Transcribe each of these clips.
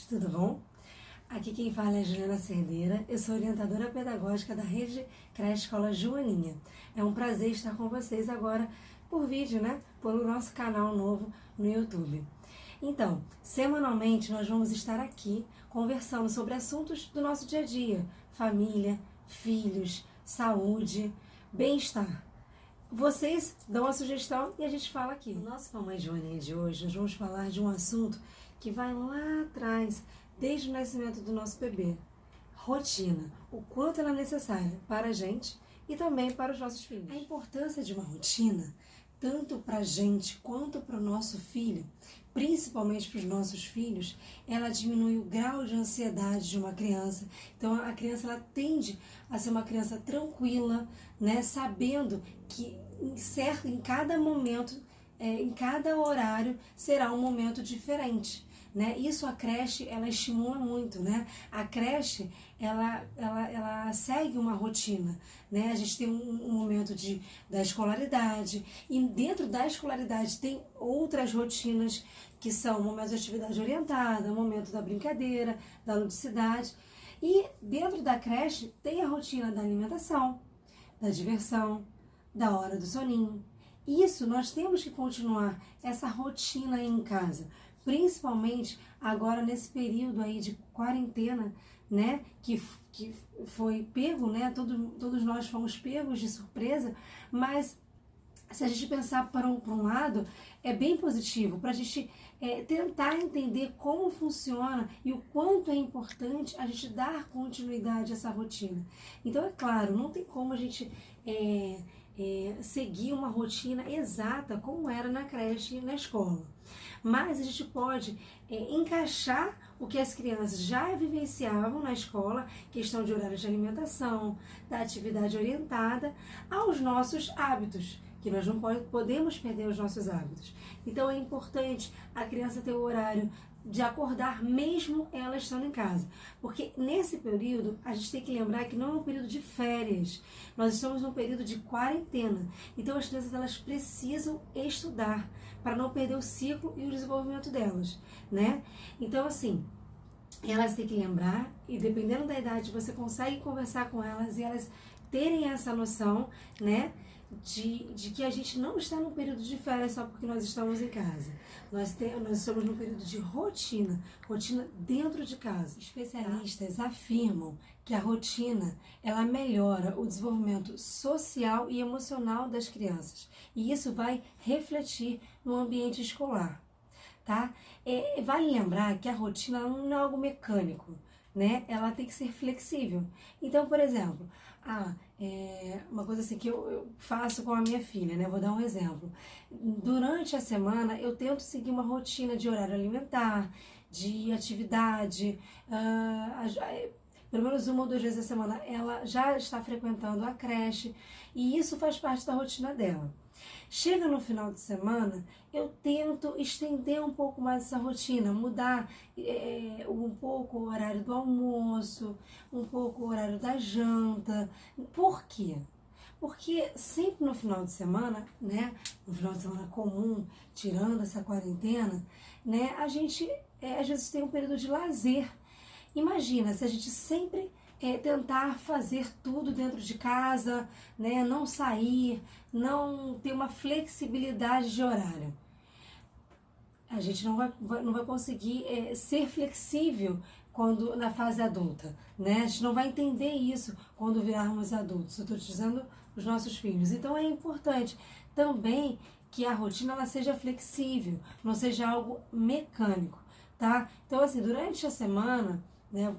tudo bom? Aqui quem fala é Juliana Cerdeira, eu sou orientadora pedagógica da Rede Creche Escola Joaninha. É um prazer estar com vocês agora por vídeo, pelo nosso canal novo no YouTube. Então, semanalmente nós vamos estar aqui conversando sobre assuntos do nosso dia a dia, família, filhos, saúde, bem-estar. Vocês dão a sugestão e a gente fala aqui. No nosso Mamãe Joaninha de hoje, nós vamos falar de um assunto que vai lá atrás, desde o nascimento do nosso bebê. Rotina. O quanto ela é necessária para a gente e também para os nossos filhos. A importância de uma rotina, tanto para a gente quanto para o nosso filho, principalmente para os nossos filhos, ela diminui o grau de ansiedade de uma criança. Então a criança ela tende a ser uma criança tranquila, sabendo que em cada momento, em cada horário, será um momento diferente. Isso a creche, ela estimula muito, A creche, ela segue uma rotina, A gente tem um momento da escolaridade, e dentro da escolaridade tem outras rotinas que são o momento de atividade orientada, o momento da brincadeira, da ludicidade, e dentro da creche tem a rotina da alimentação, da diversão, da hora do soninho. Isso nós temos que continuar essa rotina aí em casa, principalmente agora nesse período aí de quarentena, que foi pego, todos nós fomos pegos de surpresa, mas se a gente pensar por um lado, é bem positivo, para a gente tentar entender como funciona e o quanto é importante a gente dar continuidade a essa rotina. Então, é claro, não tem como a gente seguir uma rotina exata como era na creche e na escola. Mas a gente pode encaixar o que as crianças já vivenciavam na escola, questão de horário de alimentação, da atividade orientada, aos nossos hábitos, que nós não podemos perder os nossos hábitos. Então é importante a criança ter o horário de acordar mesmo ela estando em casa. Porque nesse período, a gente tem que lembrar que não é um período de férias. Nós estamos num período de quarentena. Então as crianças elas precisam estudar para não perder o ciclo e o desenvolvimento delas, Então assim, elas têm que lembrar e dependendo da idade você consegue conversar com elas e elas terem essa noção, de que a gente não está num período de férias só porque nós estamos em casa. Nós estamos num período de rotina dentro de casa. Especialistas afirmam que a rotina, ela melhora o desenvolvimento social e emocional das crianças. E isso vai refletir no ambiente escolar, tá? Vale lembrar que a rotina não é algo mecânico, Ela tem que ser flexível. Então, por exemplo, uma coisa assim que eu faço com a minha filha, Vou dar um exemplo. Durante a semana, eu tento seguir uma rotina de horário alimentar, de atividade, pelo menos 1 ou 2 vezes a semana ela já está frequentando a creche e isso faz parte da rotina dela. Chega no final de semana, eu tento estender um pouco mais essa rotina, mudar um pouco o horário do almoço, um pouco o horário da janta. Por quê? Porque sempre no final de semana, no final de semana comum, tirando essa quarentena, a gente às vezes tem um período de lazer. Imagina se a gente sempre tentar fazer tudo dentro de casa, não sair, não ter uma flexibilidade de horário. A gente não vai conseguir ser flexível na fase adulta, A gente não vai entender isso quando virarmos adultos. Eu estou dizendo os nossos filhos. Então é importante também que a rotina ela seja flexível, não seja algo mecânico, tá? Então assim, durante a semana,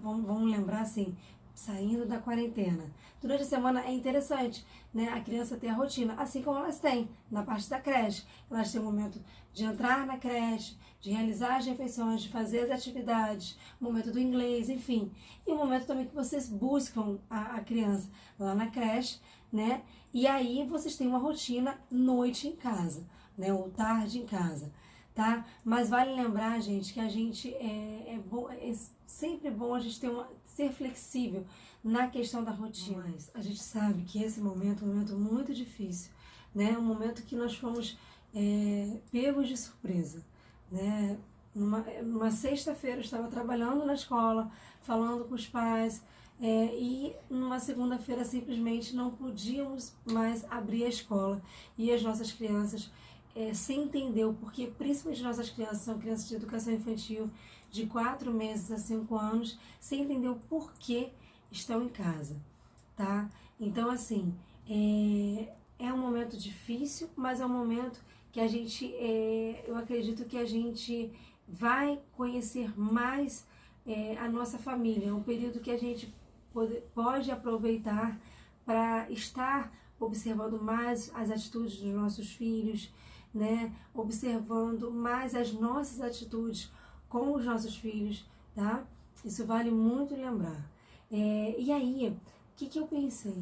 vamos lembrar assim, saindo da quarentena. Durante a semana é interessante, a criança ter a rotina, assim como elas têm na parte da creche. Elas têm o momento de entrar na creche, de realizar as refeições, de fazer as atividades, o momento do inglês, enfim. E o momento também que vocês buscam a criança lá na creche, E aí vocês têm uma rotina noite em casa, ou tarde em casa. Tá? Mas vale lembrar, gente, que a gente é sempre bom a gente ser flexível na questão da rotina. Mas a gente sabe que esse momento é um momento muito difícil, Um momento que nós fomos pegos de surpresa, Numa sexta-feira eu estava trabalhando na escola, falando com os pais, e numa segunda-feira simplesmente não podíamos mais abrir a escola. E as nossas crianças, sem entender o porquê, principalmente nossas crianças, são crianças de educação infantil de 4 meses a 5 anos, sem entender o porquê estão em casa, tá? Então, assim, é um momento difícil, mas é um momento que a gente, eu acredito que a gente vai conhecer mais a nossa família. É um período que a gente pode aproveitar para estar observando mais as atitudes dos nossos filhos, né? Observando mais as nossas atitudes com os nossos filhos, tá? Isso vale muito lembrar. E aí, o que eu pensei?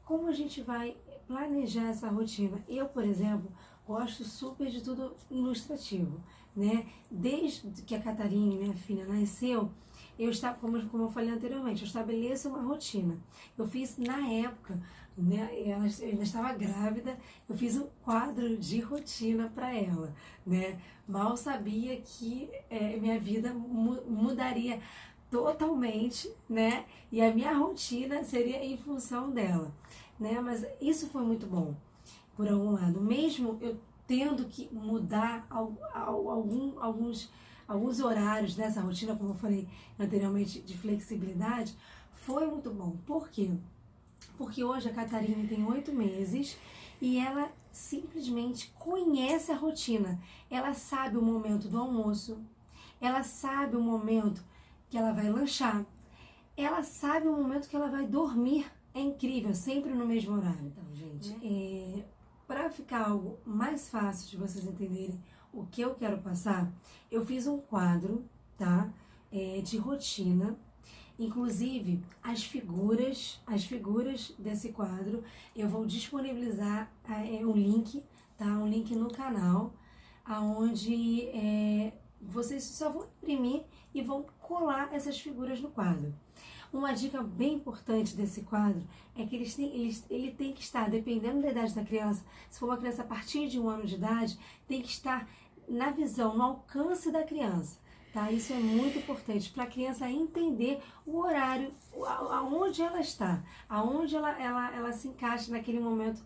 Como a gente vai planejar essa rotina? Eu, por exemplo, gosto super de tudo ilustrativo, né? Desde que a Catarina, minha filha, nasceu, eu estava, como eu falei anteriormente, eu estabeleço uma rotina. Eu fiz na época, né? Eu ainda estava grávida, eu fiz um quadro de rotina para ela, né? Mal sabia que minha vida mudaria totalmente, né? E a minha rotina seria em função dela, né? Mas isso foi muito bom, por algum lado. Mesmo eu tendo que mudar alguns horários dessa rotina, como eu falei anteriormente, de flexibilidade, foi muito bom. Por quê? Porque hoje a Catarina tem 8 meses e ela simplesmente conhece a rotina. Ela sabe o momento do almoço, ela sabe o momento que ela vai lanchar, ela sabe o momento que ela vai dormir. É incrível, sempre no mesmo horário. Então, gente, para ficar algo mais fácil de vocês entenderem o que eu quero passar, eu fiz um quadro, tá? De rotina. Inclusive, as figuras desse quadro, eu vou disponibilizar um link, tá? Um link no canal, aonde vocês só vão imprimir e vão colar essas figuras no quadro. Uma dica bem importante desse quadro é que ele tem que estar, dependendo da idade da criança, se for uma criança a partir de 1 ano de idade, tem que estar na visão, no alcance da criança. Tá? Isso é muito importante para a criança entender o horário, aonde ela está, aonde ela se encaixa naquele momento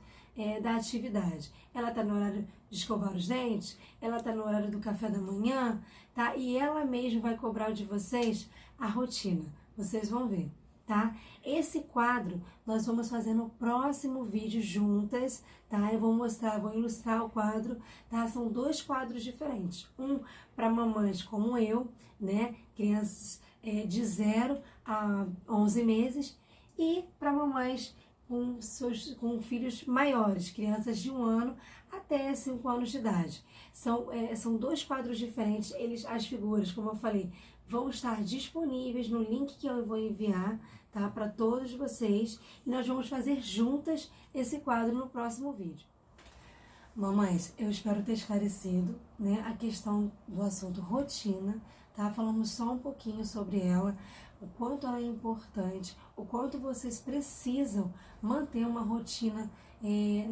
da atividade. Ela está no horário de escovar os dentes, ela está no horário do café da manhã, tá? E ela mesma vai cobrar de vocês a rotina. Vocês vão ver, tá? Esse quadro nós vamos fazer no próximo vídeo juntas, tá? Eu vou ilustrar o quadro, tá? São 2 quadros diferentes. Um para mamães como eu, né? Crianças de 0 a 11 meses e para mamães com filhos maiores, crianças de 1 ano até 5 anos de idade. São 2 quadros diferentes. As figuras, como eu falei, vão estar disponíveis no link que eu vou enviar, tá, para todos vocês. E nós vamos fazer juntas esse quadro no próximo vídeo. Mamães, eu espero ter esclarecido, né, a questão do assunto rotina, tá? Falamos só um pouquinho sobre ela, o quanto ela é importante, o quanto vocês precisam manter uma rotina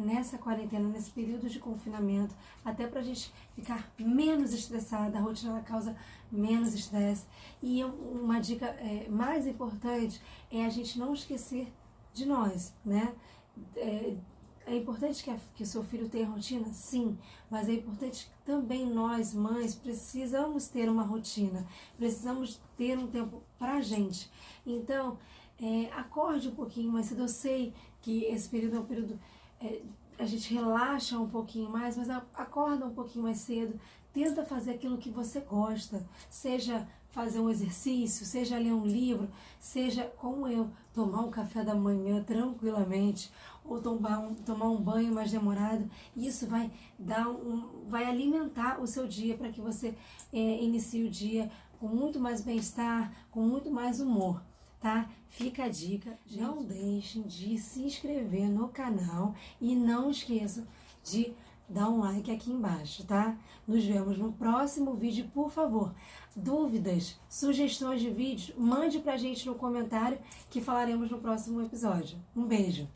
nessa quarentena, nesse período de confinamento, até pra gente ficar menos estressada. A rotina ela causa menos estresse. E uma dica mais importante é a gente não esquecer de nós, né? É importante que o seu filho tenha rotina? Sim, mas é importante que também nós, mães, precisamos ter uma rotina, precisamos ter um tempo pra gente. Então, acorde um pouquinho mais cedo. Eu sei que esse período é um período, a gente relaxa um pouquinho mais, mas acorda um pouquinho mais cedo, tenta fazer aquilo que você gosta, seja fazer um exercício, seja ler um livro, seja, como eu, tomar um café da manhã tranquilamente, ou tomar um banho mais demorado. Isso vai alimentar o seu dia para que você inicie o dia com muito mais bem-estar, com muito mais humor, tá? Fica a dica, não deixem de se inscrever no canal e não esqueçam de dar um like aqui embaixo, tá? Nos vemos no próximo vídeo, por favor. Dúvidas, sugestões de vídeos, mande pra gente no comentário que falaremos no próximo episódio. Um beijo!